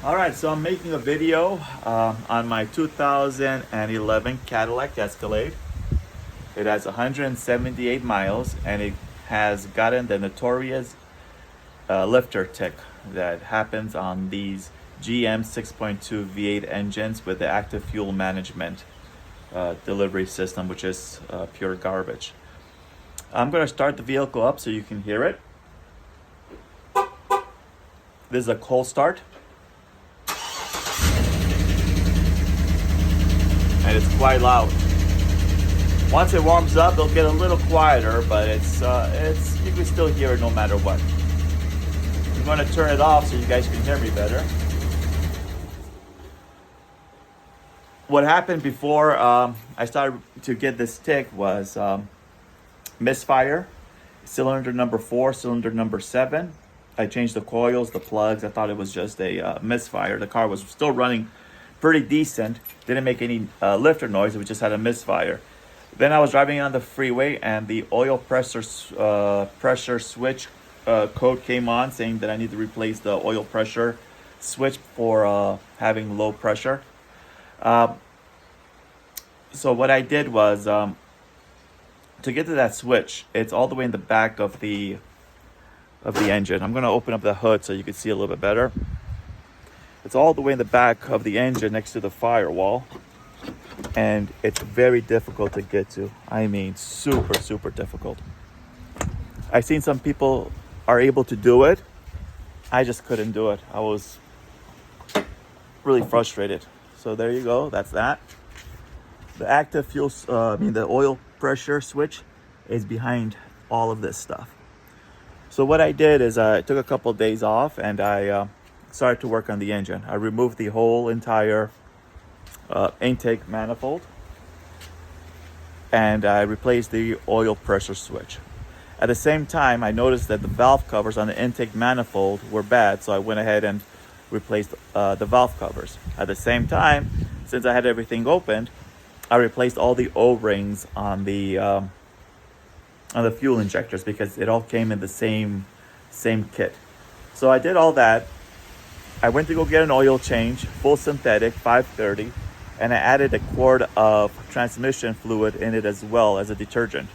All right, so I'm making a video on my 2011 Cadillac Escalade. It has 178 miles and it has gotten the notorious lifter tick that happens on these GM 6.2 V8 engines with the active fuel management delivery system, which is pure garbage. I'm going to start the vehicle up so you can hear it. This is a cold start. And it's quite loud. Once it warms up, it'll get a little quieter, but it's you can still hear it no matter what. I'm going to turn it off so you guys can hear me better. What happened before I started to get this tick was misfire, cylinder number 4, cylinder number 7. I changed the coils, the plugs. I thought it was just a misfire. The car was still running pretty decent, didn't make any lifter noise, it just had a misfire. Then I was driving on the freeway and the oil pressure switch code came on saying that I need to replace the oil pressure switch for having low pressure. So what I did was, to get to that switch, it's all the way in the back of the engine. I'm going to open up the hood so you can see a little bit better. It's all the way in the back of the engine next to the firewall, and it's very difficult to get to. I mean, super difficult. I've seen some people are able to do it. I just couldn't do it. I was really frustrated. So there you go, that's that. The active fuel, the oil pressure switch is behind all of this stuff. So what I did is I took a couple of days off and I started to work on the engine. I removed the whole entire intake manifold and I replaced the oil pressure switch. At the same time, I noticed that the valve covers on the intake manifold were bad, so I went ahead and replaced the valve covers. At the same time, since I had everything opened, I replaced all the O-rings on the fuel injectors because it all came in the same kit. So I did all that. I went to go get an oil change, full synthetic, 530, and I added a quart of transmission fluid in it as well as a detergent.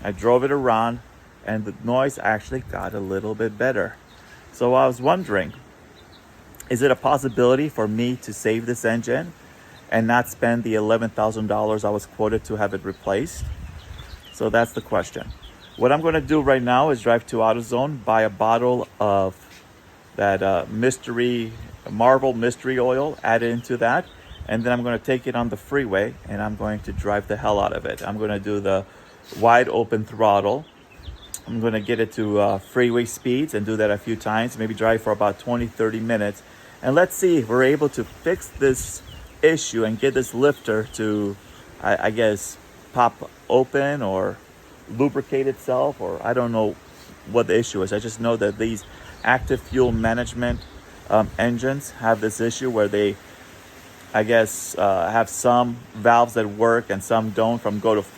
I drove it around and the noise actually got a little bit better. So I was wondering, is it a possibility for me to save this engine and not spend the $11,000 I was quoted to have it replaced? So that's the question. What I'm going to do right now is drive to AutoZone, buy a bottle of that Marvel mystery oil, add it into that, and then I'm going to take it on the freeway and I'm going to drive the hell out of it. I'm going to do the wide open throttle. I'm going to get it to freeway speeds and do that a few times, maybe drive for about 20-30 minutes, and let's see if we're able to fix this issue and get this lifter to I guess pop open or lubricate itself, or I don't know what the issue is. I just know that these active fuel management engines have this issue where they, I guess, have some valves that work and some don't.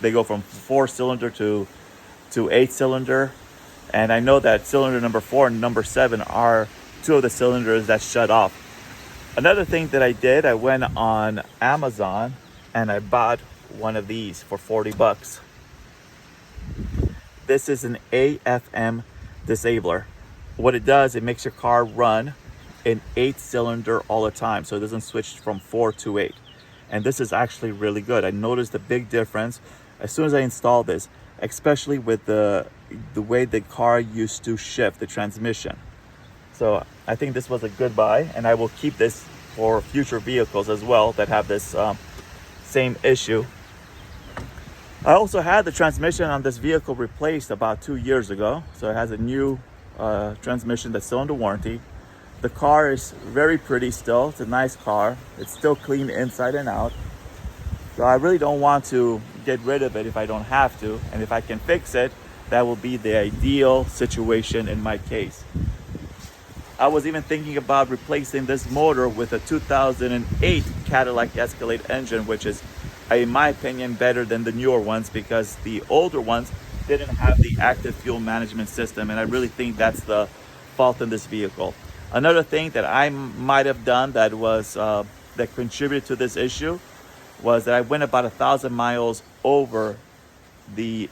They go from 4-cylinder to 8-cylinder, and I know that cylinder number 4 and number 7 are 2 of the cylinders that shut off. Another thing that I did, I went on Amazon and I bought one of these for $40. This is an AFM Disabler. What it does, it makes your car run in 8-cylinder all the time, so it doesn't switch from 4 to 8. And this is actually really good. I noticed a big difference as soon as I installed this, especially with the way the car used to shift the transmission. So I think this was a good buy, and I will keep this for future vehicles as well that have this same issue. I also had the transmission on this vehicle replaced about 2 years ago, so it has a new transmission that's still under warranty. The car is very pretty still. It's a nice car. It's still clean inside and out. So I really don't want to get rid of it if I don't have to, and if I can fix it, that will be the ideal situation in my case. I was even thinking about replacing this motor with a 2008 Cadillac Escalade engine, which is, in my opinion, better than the newer ones because the older ones didn't have the active fuel management system, and I really think that's the fault in this vehicle. Another thing that I might have done that was that contributed to this issue was that I went about 1,000 miles over the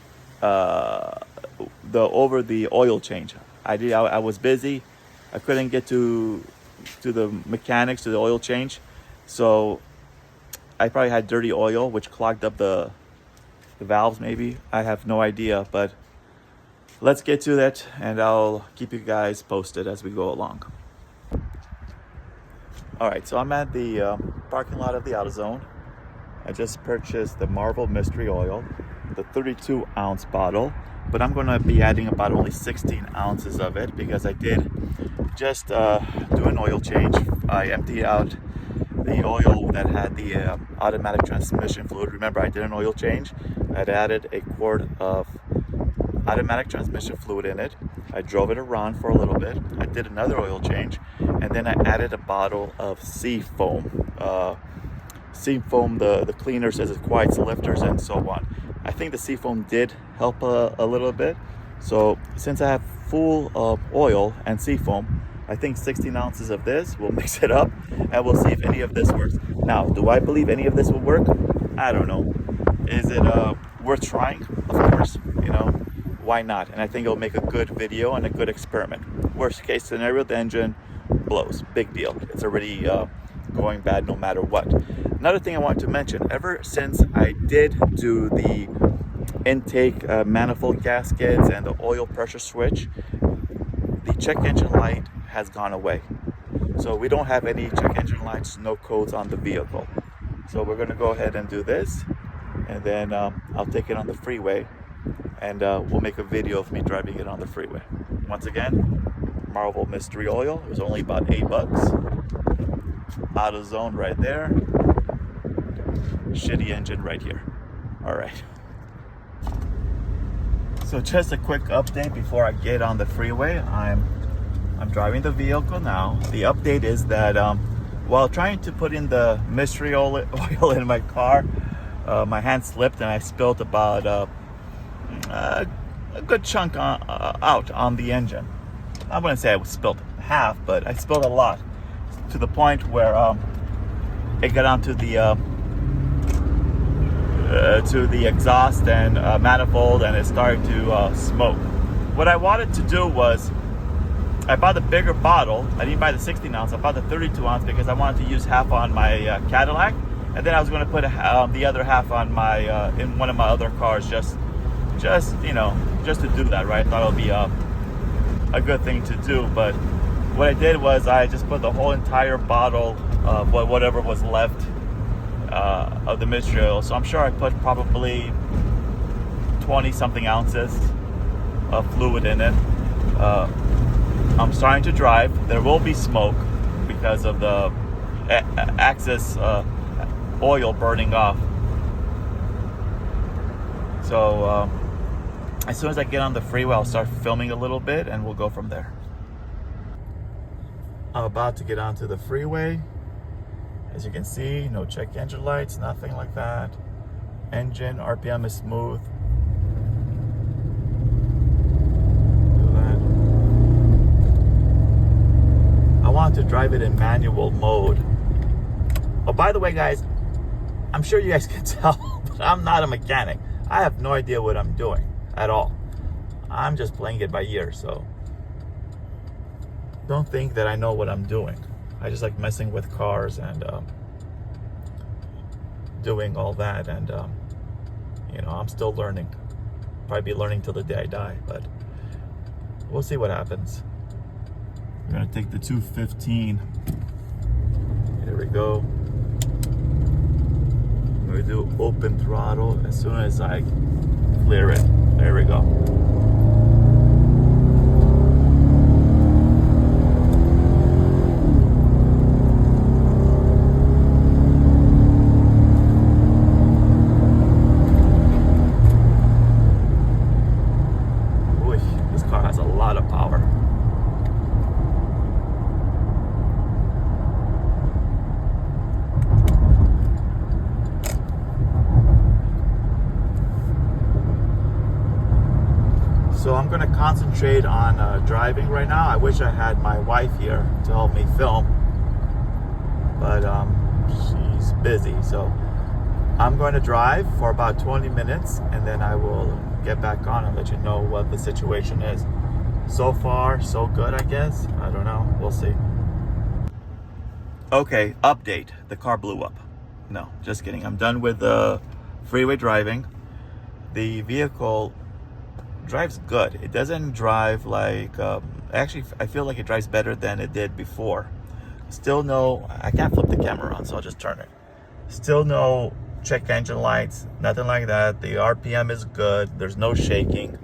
oil change. I was busy. I couldn't get to the mechanics, to the oil change, so I probably had dirty oil, which clogged up the valves. Maybe, I have no idea, but let's get to that, and I'll keep you guys posted as we go along. All right, so I'm at the parking lot of the AutoZone. I just purchased the Marvel Mystery Oil, the 32 ounce bottle, but I'm going to be adding about only 16 ounces of it because I did just do an oil change. I emptied out the oil that had the automatic transmission fluid. Remember, I did an oil change. I'd added a quart of automatic transmission fluid in it. I drove it around for a little bit. I did another oil change, and then I added a bottle of sea foam. Sea foam, the cleaner says it quiets lifters and so on. I think the sea foam did help a little bit. So since I have full of oil and sea foam, I think 16 ounces of this, we'll mix it up and we'll see if any of this works. Now, do I believe any of this will work? I don't know. Is it worth trying? Of course, why not? And I think it'll make a good video and a good experiment. Worst case scenario, the engine blows. Big deal. It's already going bad no matter what. Another thing I want to mention, ever since I did do the intake manifold gaskets and the oil pressure switch, the check engine light has gone away. So we don't have any check engine lights, no codes on the vehicle. So we're going to go ahead and do this, and then I'll take it on the freeway, and we'll make a video of me driving it on the freeway. Once again, Marvel Mystery Oil. It was only about $8. AutoZone right there. Shitty engine right here. All right. So just a quick update before I get on the freeway. I'm driving the vehicle now. The update is that while trying to put in the mystery oil in my car, my hand slipped and I spilled about a good chunk out on the engine. I wouldn't say I spilled half, but I spilled a lot, to the point where it got onto the exhaust and manifold, and it started to smoke. What I wanted to do was, I bought the bigger bottle. I didn't buy the 16 ounce. I bought the 32 ounce because I wanted to use half on my Cadillac, and then I was going to put the other half on my in one of my other cars, just to do that, right? I thought it would be a good thing to do. But what I did was I just put the whole entire bottle of whatever was left of the mystery oil. So I'm sure I put probably 20 something ounces of fluid in it. I'm starting to drive. There will be smoke because of the excess oil burning off. So as soon as I get on the freeway, I'll start filming a little bit and we'll go from there. I'm about to get onto the freeway. As you can see, no check engine lights, nothing like that. Engine RPM is smooth. I want to drive it in manual mode. Oh, by the way, guys, I'm sure you guys can tell, but I'm not a mechanic. I have no idea what I'm doing at all. I'm just playing it by ear, so don't think that I know what I'm doing. I just like messing with cars and doing all that, and I'm still learning. Probably be learning till the day I die, but we'll see what happens. We're gonna take the 215. Here we go. I'm gonna do open throttle as soon as I clear it. There we go. Ooh, this car has a lot of power. So I'm going to concentrate concentrate on driving right now. I wish I had my wife here to help me film, but she's busy. So I'm going to drive for about 20 minutes and then I will get back on and let you know what the situation is. So far, so good, I guess. I don't know. We'll see. Okay, update. The car blew up. No, just kidding. I'm done with the freeway driving. The vehicle drives good. It doesn't drive like, actually, I feel like it drives better than it did before. Still no, I can't flip the camera on, so I'll just turn it. Still no check engine lights, nothing like that. The RPM is good. There's no shaking.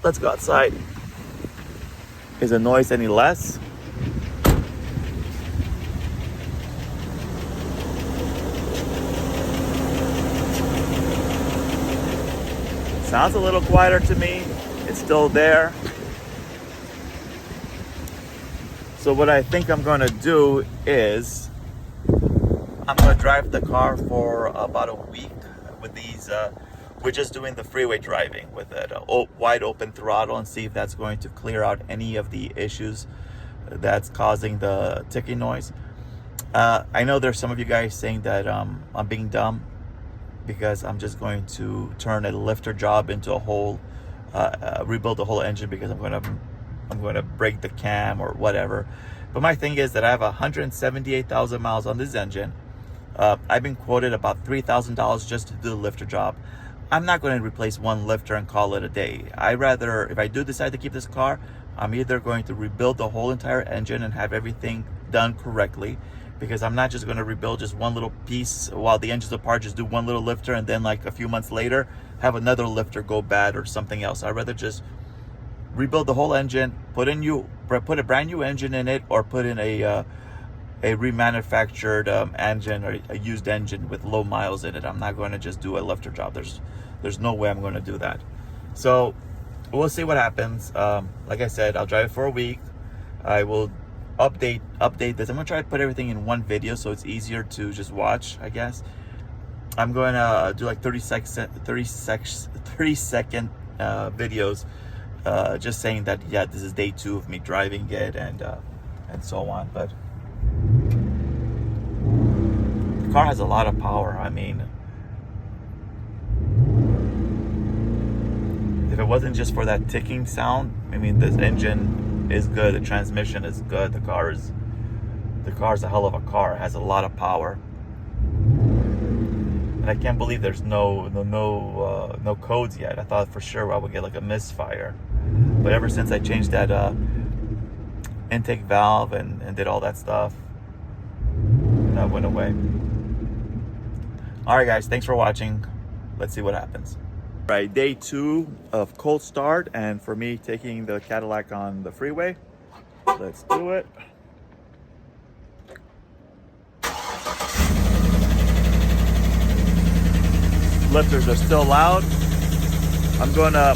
Let's go outside. Is the noise any less? Sounds a little quieter to me. It's still there. So what I think I'm gonna do is I'm gonna drive the car for about a week with these. We're just doing the freeway driving with it, wide open throttle, and see if that's going to clear out any of the issues that's causing the ticking noise. I know there's some of you guys saying that I'm being dumb because I'm just going to turn a lifter job into a whole, rebuild the whole engine because I'm going to break the cam or whatever. But my thing is that I have 178,000 miles on this engine. I've been quoted about $3,000 just to do the lifter job. I'm not going to replace one lifter and call it a day. I rather, if I do decide to keep this car, I'm either going to rebuild the whole entire engine and have everything done correctly, because I'm not just going to rebuild just one little piece while the engine's apart, just do one little lifter and then like a few months later have another lifter go bad or something else. I'd rather just rebuild the whole engine, put a brand new engine in it, or put in a remanufactured engine or a used engine with low miles in it. I'm not going to just do a lifter job. There's no way I'm going to do that. So we'll see what happens. Like I said, I'll drive it for a week. I will update this. I'm going to try to put everything in one video so it's easier to just watch, I guess. I'm going to do like 30 second videos, just saying that, yeah, this is day 2 of me driving it and so on. But the car has a lot of power. I mean, if it wasn't just for that ticking sound, I mean, this engine is good, the transmission is good, the car is a hell of a car. It has a lot of power, and I can't believe there's no codes yet. I thought for sure I would get like a misfire, but ever since I changed that intake valve and did all that stuff, that went away. All right, guys, thanks for watching. Let's see what happens. All right, day 2 of cold start, and for me taking the Cadillac on the freeway. Let's do it. Lifters are still loud. I'm going to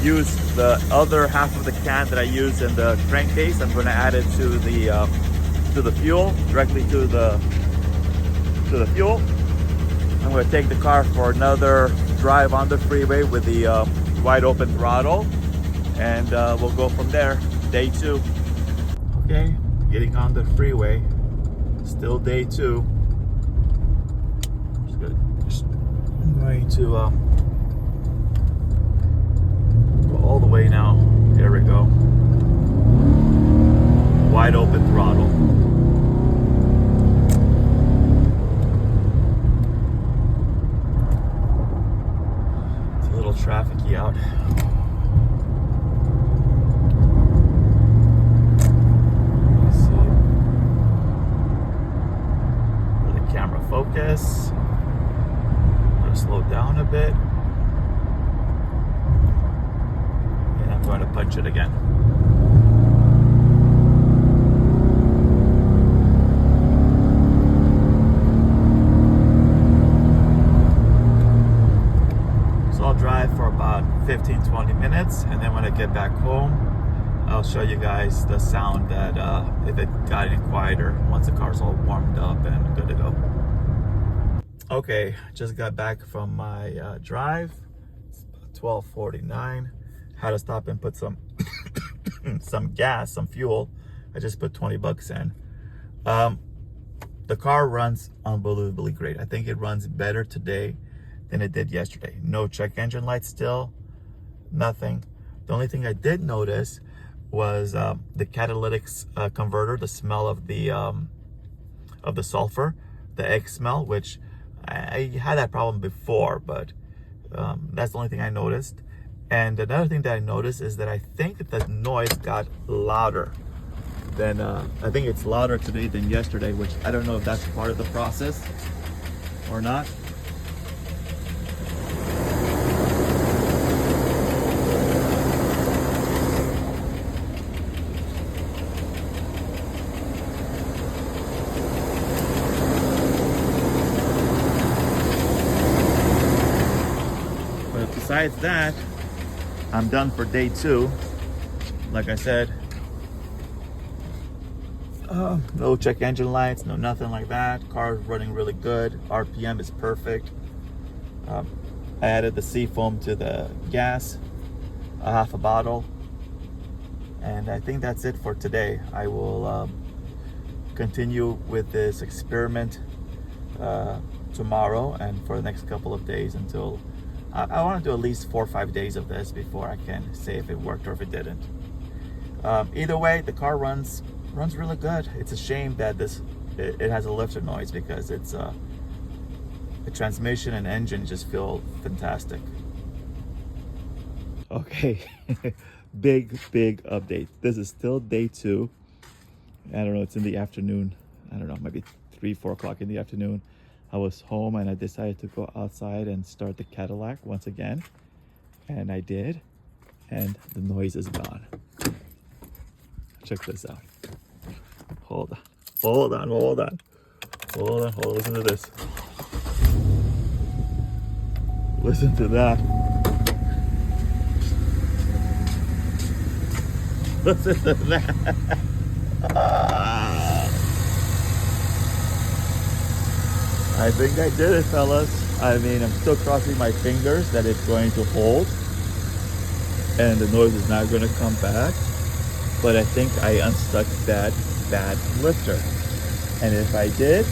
use the other half of the can that I used in the crankcase. I'm going to add it to the fuel, directly to the fuel. I'm going to take the car for another drive on the freeway with the wide open throttle, and we'll go from there. Day 2. Okay, getting on the freeway. Still day 2. I'm going to go all the way now. There we go. Wide open throttle. Trafficy out. Let's see. Let the camera focus. I'm going to slow down a bit. And I'm going to punch it again. Drive for about 15-20 minutes, and then when I get back home, I'll show you guys the sound that if it got any quieter once the car's all warmed up and good to go. Okay, just got back from my drive. It's about 12:49. had to stop and put some some gas, some fuel. I just put 20 bucks in. The car runs unbelievably great. I think it runs better today than it did yesterday. No check engine light still, nothing. The only thing I did notice was the catalytic converter, the smell of the sulfur, the egg smell, which I had that problem before, but that's the only thing I noticed. And another thing that I noticed is that I think that the noise got louder. Then I think it's louder today than yesterday, which I don't know if that's part of the process or not. But besides that, I'm done for day 2. Like I said, no check engine lights, no nothing like that. Car is running really good. RPM is perfect. I added the seafoam to the gas, a half a bottle. And I think that's it for today. I will continue with this experiment tomorrow and for the next couple of days until I want to do at least 4 or 5 days of this before I can say if it worked or if it didn't. Either way, the car runs really good. It's a shame that it has a lifter noise because it's the transmission and engine just feel fantastic. Okay, big update. This is still day 2. I don't know, it's in the afternoon. I don't know, maybe 3-4 o'clock in the afternoon. I was home and I decided to go outside and start the Cadillac once again. And I did. And the noise is gone. Check this out. Hold on. Listen to this. Listen to that. Listen to that. I think I did it, fellas. I mean, I'm still crossing my fingers that it's going to hold and the noise is not going to come back. But I think I unstuck that bad lifter. And if I did,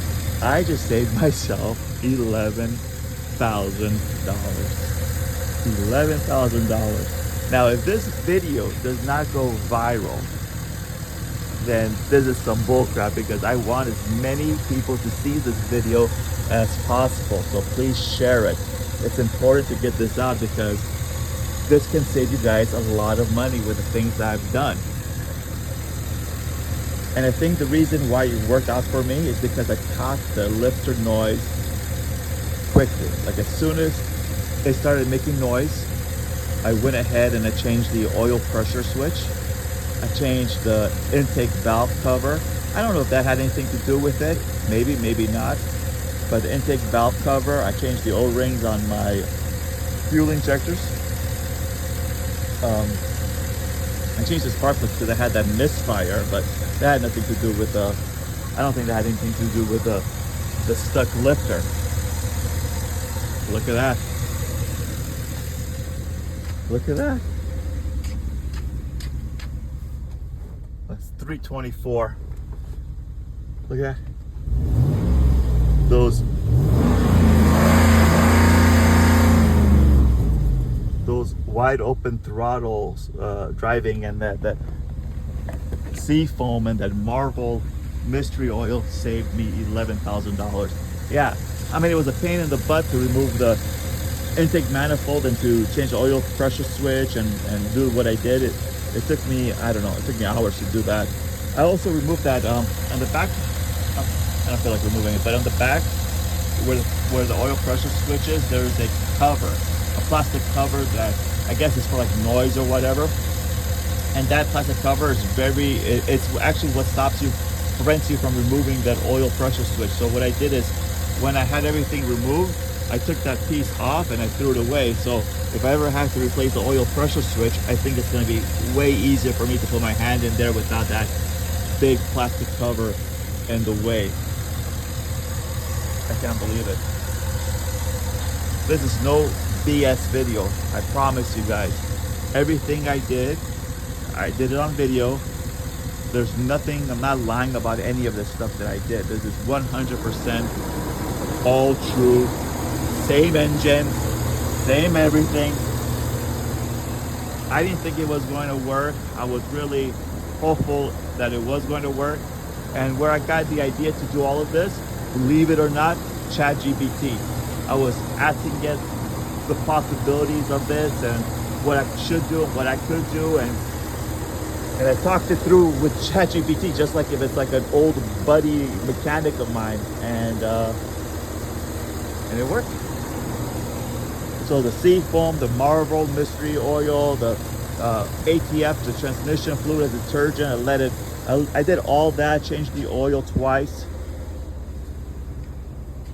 I just saved myself $11,000. $11,000. Now, if this video does not go viral, then this is some bullcrap because I want as many people to see this video as possible. So please share it. It's important to get this out because this can save you guys a lot of money with the things that I've done. And I think the reason why it worked out for me is because I caught the lifter noise quickly. Like as soon as it started making noise, I went ahead and I changed the oil pressure switch. I changed the intake valve cover. I don't know if that had anything to do with it. Maybe, maybe not. But the intake valve cover, I changed the O-rings on my fuel injectors. I changed the spark plug because I had that misfire, but that had nothing to do with the, I don't think that had anything to do with the stuck lifter. Look at that. Look at that. That's 324. Look at that. Those wide open throttles driving and that sea foam and that Marvel mystery oil saved me $11,000. Yeah, I mean, it was a pain in the butt to remove the intake manifold and to change the oil pressure switch and do what I did. It took me, I don't know, it took me hours to do that. I also removed that on the back. I don't feel like removing it, but on the back where the oil pressure switch is, there's a cover, a plastic cover that I guess is for like noise or whatever. And that plastic cover is it's actually what prevents you from removing that oil pressure switch. So what I did is when I had everything removed, I took that piece off and I threw it away. So if I ever have to replace the oil pressure switch, I think it's going to be way easier for me to put my hand in there without that big plastic cover in the way. I can't believe it. This is no BS video. I promise you guys. Everything I did it on video. There's nothing, I'm not lying about any of this stuff that I did. This is 100% all true. Same engine, same everything. I didn't think it was going to work. I was really hopeful that it was going to work. And where I got the idea to do all of this, believe it or not, ChatGPT. I was asking it the possibilities of this and what I should do and what I could do, and I talked it through with ChatGPT, just like if it's like an old buddy mechanic of mine, and it worked. So the Seafoam, the Marvel Mystery Oil, the ATF, the transmission fluid detergent, I did all that, changed the oil twice.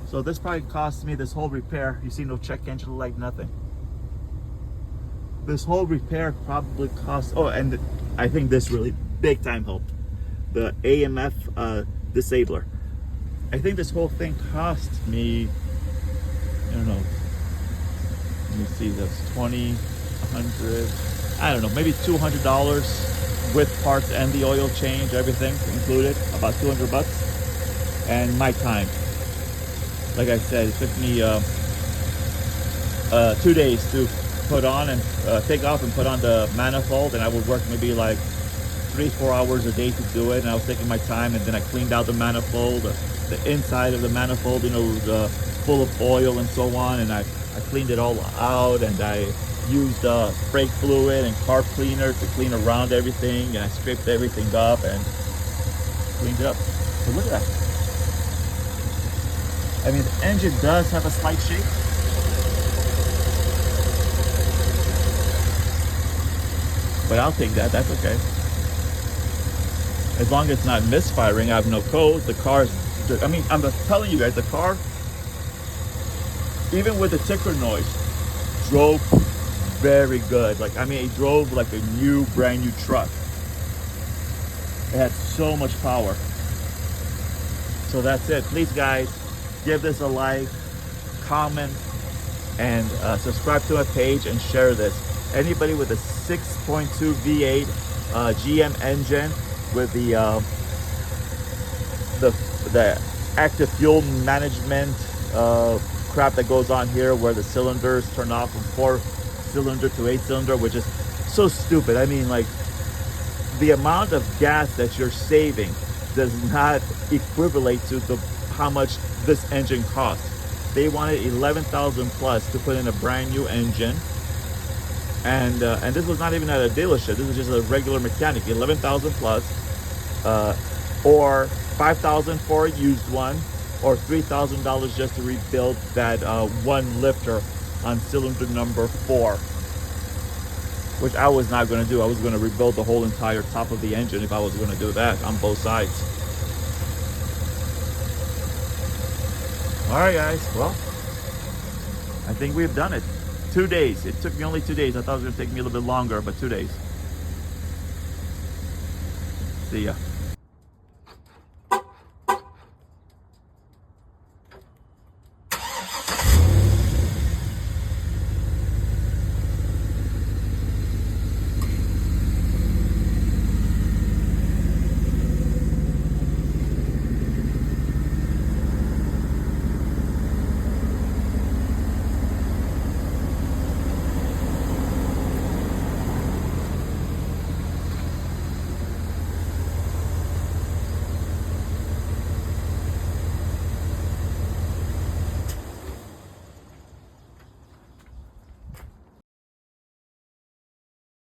So this probably cost me, this whole repair, you see no check engine light, nothing. This whole repair probably cost, oh, and I think this really big time helped. The AFM Disabler. I think this whole thing cost me, I don't know, let me see, that's 20, 100, I don't know, maybe $200 with parts and the oil change, everything included, about 200 bucks. And my time. Like I said, it took me 2 days to put on and take off and put on the manifold, and I would work maybe like 3-4 hours a day to do it, and I was taking my time, and then I cleaned out the manifold, the inside of the manifold, you know, full of oil and so on, and I cleaned it all out, and I used brake fluid and carb cleaner to clean around everything, and I scraped everything up and cleaned it up. So look at that. I mean, the engine does have a slight shake. But I'll take that, that's okay. As long as it's not misfiring, I have no code. The car's, I mean, I'm telling you guys, the car, even with the ticker noise, drove very good. Like, I mean, it drove like a brand new truck. It had so much power. So that's it. Please, guys, give this a like, comment, and subscribe to my page and share this. Anybody with a 6.2 V8 GM engine with the active fuel management crap that goes on here, where the cylinders turn off from 4-cylinder to 8-cylinder, which is so stupid. I mean, like, the amount of gas that you're saving does not equivalent to how much this engine costs. They wanted 11,000 plus to put in a brand new engine. And this was not even at a dealership. This was just a regular mechanic. 11,000 plus, or 5,000 for a used one, or $3,000 just to rebuild that one lifter on cylinder number 4, which I was not going to do. I was going to rebuild the whole entire top of the engine if I was going to do that on both sides. All right, guys. Well, I think we've done it. 2 days. It took me only 2 days. I thought it was going to take me a little bit longer, but 2 days. See ya.